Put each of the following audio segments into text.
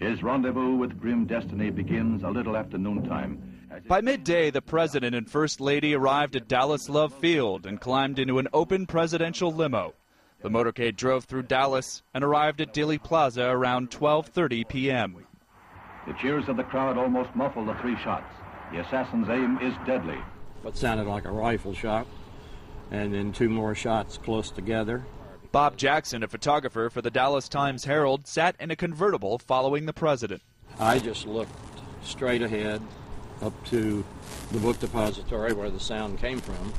His rendezvous with grim destiny begins a little after noontime. By midday, the president and first lady arrived at Dallas Love Field and climbed into an open presidential limo. The motorcade drove through Dallas and arrived at Dealey Plaza around 12:30 p.m. The cheers of the crowd almost muffle the three shots. The assassin's aim is deadly. What sounded like a rifle shot, and then two more shots close together. Bob Jackson, a photographer for the Dallas Times-Herald, sat in a convertible following the president. I just looked straight ahead up to the book depository where the sound came from,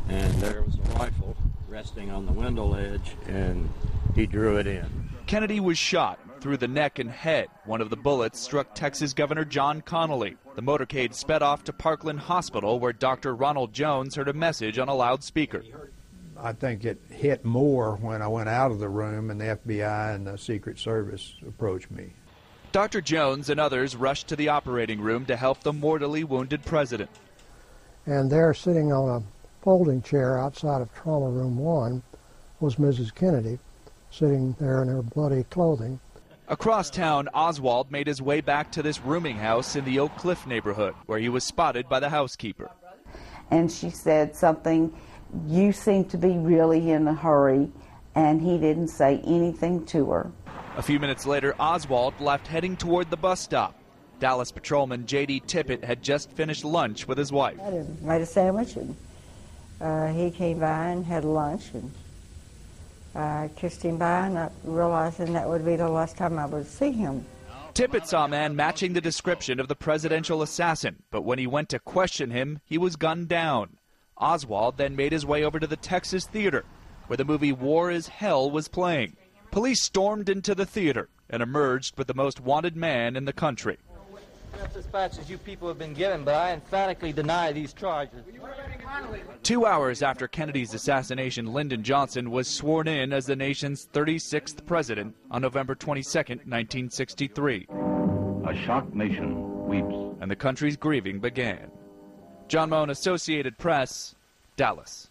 and there was a rifle resting on the window ledge, and he drew it in. Kennedy was shot through the neck and head. One of the bullets struck Texas Governor John Connally. The motorcade sped off to Parkland Hospital, where Dr. Ronald Jones heard a message on a loudspeaker. I think it hit more when I went out of the room and the FBI and the Secret Service approached me. Dr. Jones and others rushed to the operating room to help the mortally wounded president. And there, sitting on a folding chair outside of Trauma Room 1, was Mrs. Kennedy, sitting there in her bloody clothing. Across town, Oswald made his way back to this rooming house in the Oak Cliff neighborhood, where he was spotted by the housekeeper. And she said something, "You seem to be really in a hurry," and he didn't say anything to her. A few minutes later, Oswald left heading toward the bus stop. Dallas patrolman J.D. Tippit had just finished lunch with his wife. I made a sandwich, and he came by and had lunch, and I kissed him by, not realizing that would be the last time I would see him. Tippit saw a man matching the description of the presidential assassin, but when he went to question him, he was gunned down. Oswald then made his way over to the Texas Theater, where the movie War is Hell was playing. Police stormed into the theater and emerged with the most wanted man in the country. That's dispatches you people have been given, but I emphatically deny these charges. 2 hours after Kennedy's assassination, Lyndon Johnson was sworn in as the nation's 36th president on November 22, 1963. A shocked nation weeps. And the country's grieving began. John Moan, Associated Press, Dallas.